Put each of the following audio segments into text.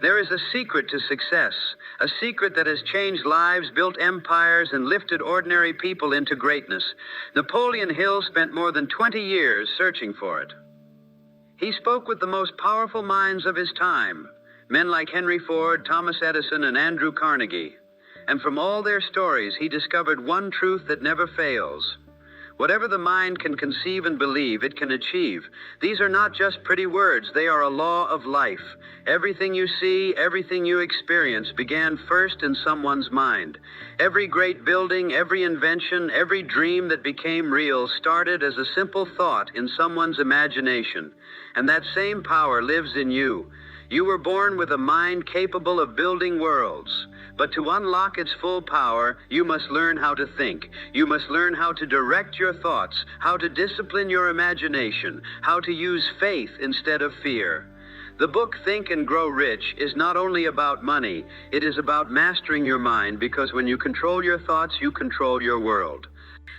There is a secret to success, a secret that has changed lives, built empires, and lifted ordinary people into greatness. Napoleon Hill spent more than 20 years searching for it. He spoke with the most powerful minds of his time, men like Henry Ford, Thomas Edison, and Andrew Carnegie. And from all their stories, he discovered one truth that never fails. Whatever the mind can conceive and believe, it can achieve. These are not just pretty words, they are a law of life. Everything you see, everything you experience began first in someone's mind. Every great building, every invention, every dream that became real started as a simple thought in someone's imagination. And that same power lives in you. You were born with a mind capable of building worlds. But to unlock its full power, you must learn how to think. You must learn how to direct your thoughts, how to discipline your imagination, how to use faith instead of fear. The book Think and Grow Rich is not only about money, it is about mastering your mind, because when you control your thoughts, you control your world.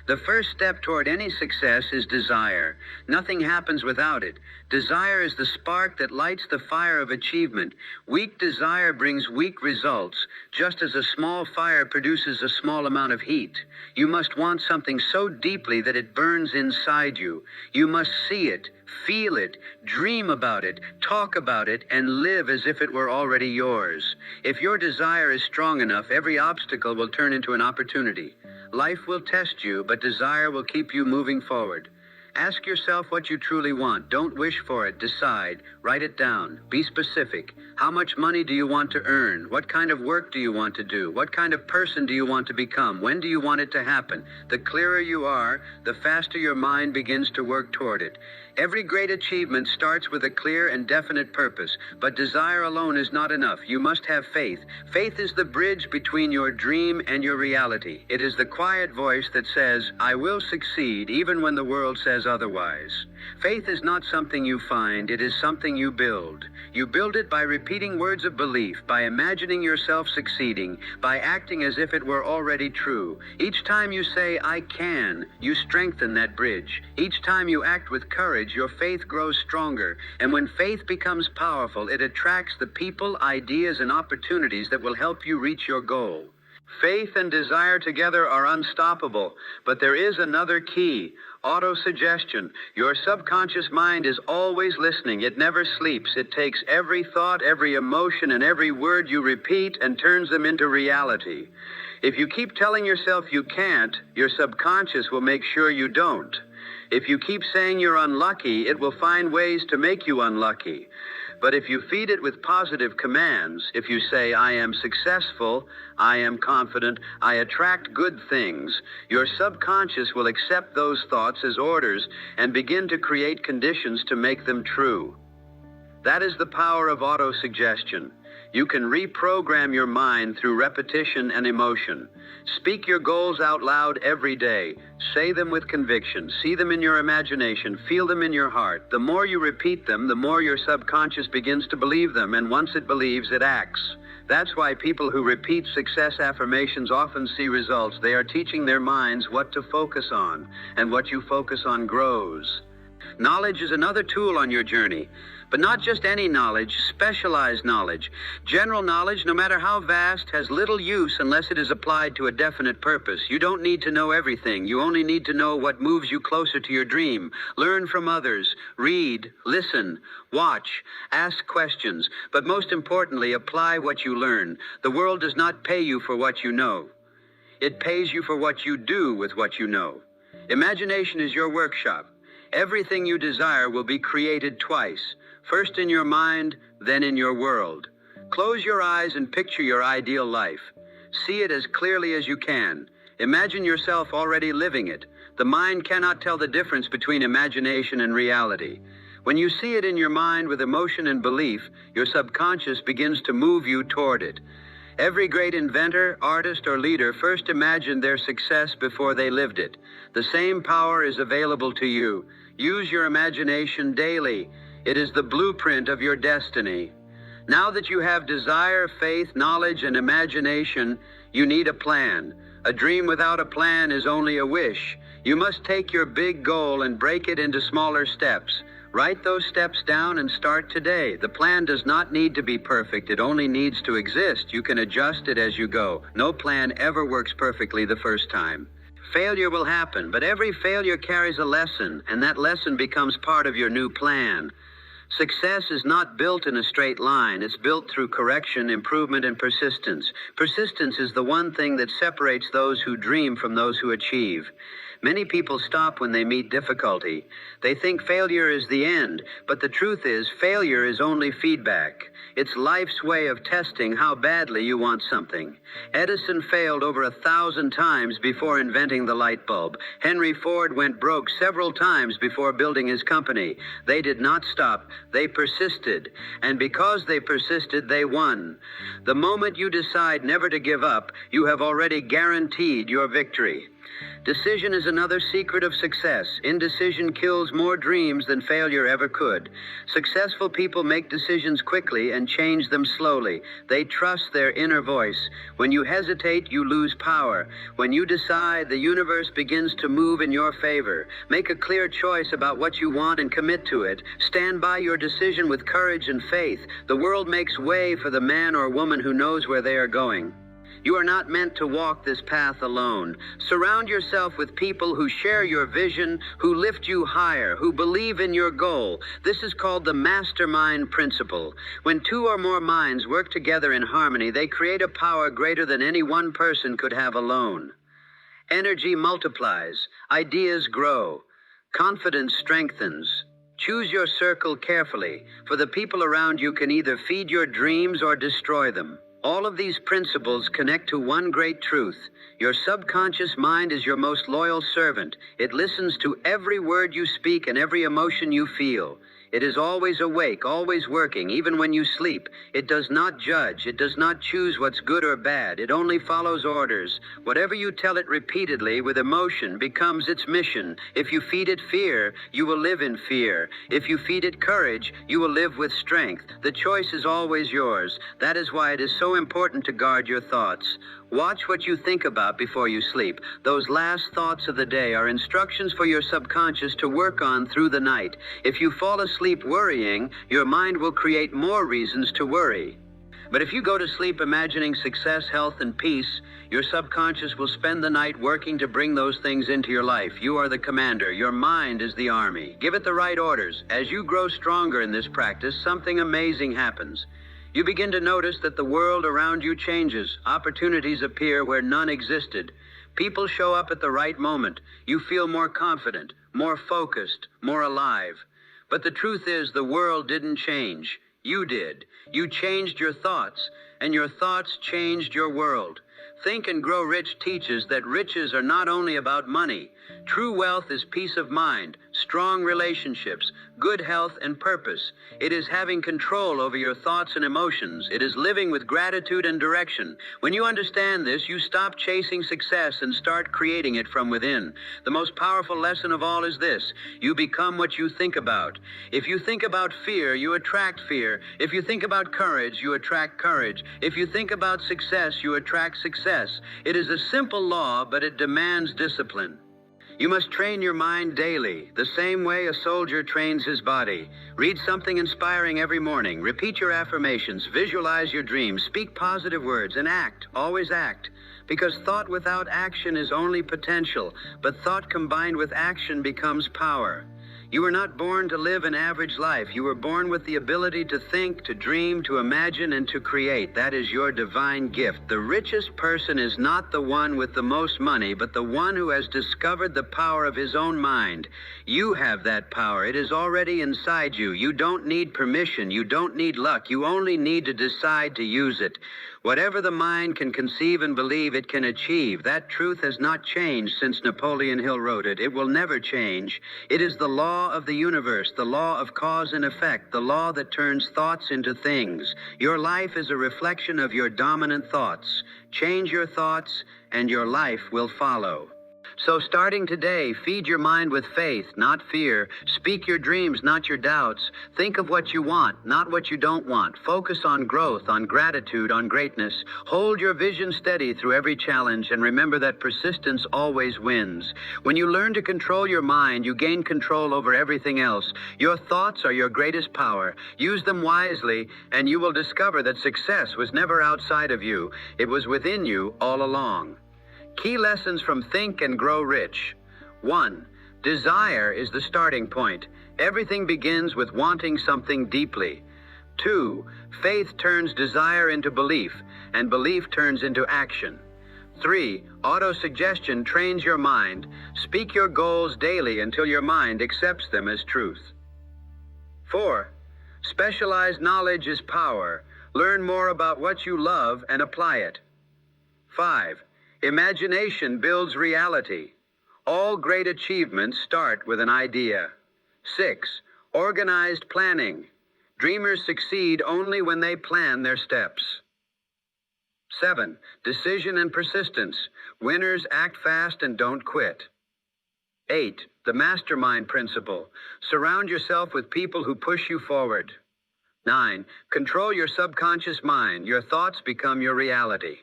The first step toward any success is desire. Nothing happens without it. Desire is the spark that lights the fire of achievement. Weak desire brings weak results, just as a small fire produces a small amount of heat. You must want something so deeply that it burns inside you. You must see it, feel it, dream about it, talk about it, and live as if it were already yours. If your desire is strong enough, every obstacle will turn into an opportunity. Life will test you, but desire will keep you moving forward. Ask yourself what you truly want. Don't wish for it. Decide. Write it down. Be specific. How much money do you want to earn? What kind of work do you want to do? What kind of person do you want to become? When do you want it to happen? The clearer you are, the faster your mind begins to work toward it. Every great achievement starts with a clear and definite purpose, but desire alone is not enough. You must have faith. Faith is the bridge between your dream and your reality. It is the quiet voice that says, "I will succeed," even when the world says otherwise. Faith is not something you find, it is something you build. You build it by repeating words of belief, by imagining yourself succeeding, by acting as if it were already true. Each time you say, "I can," you strengthen that bridge. Each time you act with courage, your faith grows stronger. And when faith becomes powerful, it attracts the people, ideas, and opportunities that will help you reach your goal. Faith and desire together are unstoppable, but there is another key: autosuggestion. Your subconscious mind is always listening. It never sleeps. It takes every thought, every emotion, and every word you repeat and turns them into reality. If you keep telling yourself you can't, your subconscious will make sure you don't. If you keep saying you're unlucky, it will find ways to make you unlucky. But if you feed it with positive commands, if you say, "I am successful, I am confident, I attract good things," your subconscious will accept those thoughts as orders and begin to create conditions to make them true. That is the power of autosuggestion. You can reprogram your mind through repetition and emotion. Speak your goals out loud every day. Say them with conviction. See them in your imagination. Feel them in your heart. The more you repeat them, the more your subconscious begins to believe them, and once it believes, it acts. That's why people who repeat success affirmations often see results. They are teaching their minds what to focus on, and what you focus on grows. Knowledge is another tool on your journey, but not just any knowledge, specialized knowledge. General knowledge, no matter how vast, has little use unless it is applied to a definite purpose. You don't need to know everything. You only need to know what moves you closer to your dream. Learn from others. Read, listen, watch, ask questions, but most importantly, apply what you learn. The world does not pay you for what you know. It pays you for what you do with what you know. Imagination is your workshop. Everything you desire will be created twice, first in your mind, then in your world. Close your eyes and picture your ideal life. See it as clearly as you can. Imagine yourself already living it. The mind cannot tell the difference between imagination and reality. When you see it in your mind with emotion and belief, your subconscious begins to move you toward it. Every great inventor, artist, or leader first imagined their success before they lived it. The same power is available to you. Use your imagination daily. It is the blueprint of your destiny. Now that you have desire, faith, knowledge, and imagination, you need a plan. A dream without a plan is only a wish. You must take your big goal and break it into smaller steps. Write those steps down and start today. The plan does not need to be perfect. It only needs to exist. You can adjust it as you go. No plan ever works perfectly the first time. Failure will happen, but every failure carries a lesson, and that lesson becomes part of your new plan. Success is not built in a straight line. It's built through correction, improvement, and persistence. Persistence is the one thing that separates those who dream from those who achieve. Many people stop when they meet difficulty. They think failure is the end, but the truth is, failure is only feedback. It's life's way of testing how badly you want something. Edison failed over 1,000 times before inventing the light bulb. Henry Ford went broke several times before building his company. They did not stop. They persisted. And because they persisted, they won. The moment you decide never to give up, you have already guaranteed your victory. Decision is another secret of success. Indecision kills more dreams than failure ever could. Successful people make decisions quickly and change them slowly. They trust their inner voice. When you hesitate, you lose power. When you decide, the universe begins to move in your favor. Make a clear choice about what you want and commit to it. Stand by your decision with courage and faith. The world makes way for the man or woman who knows where they are going. You are not meant to walk this path alone. Surround yourself with people who share your vision, who lift you higher, who believe in your goal. This is called the mastermind principle. When two or more minds work together in harmony, they create a power greater than any one person could have alone. Energy multiplies. Ideas grow. Confidence strengthens. Choose your circle carefully, for the people around you can either feed your dreams or destroy them. All of these principles connect to one great truth. Your subconscious mind is your most loyal servant. It listens to every word you speak and every emotion you feel. It is always awake, always working, even when you sleep. It does not judge. It does not choose what's good or bad. It only follows orders. Whatever you tell it repeatedly with emotion becomes its mission. If you feed it fear, you will live in fear. If you feed it courage, you will live with strength. The choice is always yours. That is why it is so important to guard your thoughts. Watch what you think about before you sleep. Those last thoughts of the day are instructions for your subconscious to work on through the night. If you fall asleep worrying, your mind will create more reasons to worry. But if you go to sleep imagining success, health, and peace, your subconscious will spend the night working to bring those things into your life. You are the commander. Your mind is the army. Give it the right orders. As you grow stronger in this practice, something amazing happens. You begin to notice that the world around you changes. Opportunities appear where none existed. People show up at the right moment. You feel more confident, more focused, more alive. But the truth is, the world didn't change. You did. You changed your thoughts, and your thoughts changed your world. Think and Grow Rich teaches that riches are not only about money. True wealth is peace of mind, strong relationships, good health, and purpose. It is having control over your thoughts and emotions. It is living with gratitude and direction. When you understand this, you stop chasing success and start creating it from within. The most powerful lesson of all is this: you become what you think about. If you think about fear, you attract fear. If you think about courage, you attract courage. If you think about success, you attract success. It is a simple law, but it demands discipline. You must train your mind daily, the same way a soldier trains his body. Read something inspiring every morning. Repeat your affirmations. Visualize your dreams. Speak positive words and act. Always act. Because thought without action is only potential, but thought combined with action becomes power. You were not born to live an average life. You were born with the ability to think, to dream, to imagine, and to create. That is your divine gift. The richest person is not the one with the most money, but the one who has discovered the power of his own mind. You have that power. It is already inside you. You don't need permission. You don't need luck. You only need to decide to use it. Whatever the mind can conceive and believe, it can achieve. That truth has not changed since Napoleon Hill wrote it. It will never change. It is the law of the universe, the law of cause and effect, the law that turns thoughts into things. Your life is a reflection of your dominant thoughts. Change your thoughts, and your life will follow. So starting today, feed your mind with faith, not fear. Speak your dreams, not your doubts. Think of what you want, not what you don't want. Focus on growth, on gratitude, on greatness. Hold your vision steady through every challenge, and remember that persistence always wins. When you learn to control your mind, you gain control over everything else. Your thoughts are your greatest power. Use them wisely, and you will discover that success was never outside of you. It was within you all along. Key lessons from Think and Grow Rich. 1. Desire is the starting point. Everything begins with wanting something deeply. 2. Faith turns desire into belief, and belief turns into action. 3. Autosuggestion trains your mind. Speak your goals daily until your mind accepts them as truth. 4. Specialized knowledge is power. Learn more about what you love and apply it. 5. Imagination builds reality. All great achievements start with an idea. 6. Organized planning. Dreamers succeed only when they plan their steps. 7. Decision and persistence. Winners act fast and don't quit. 8. The mastermind principle. Surround yourself with people who push you forward. 9. Control your subconscious mind. Your thoughts become your reality.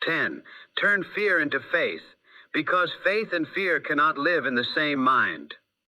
10. Turn fear into faith, because faith and fear cannot live in the same mind.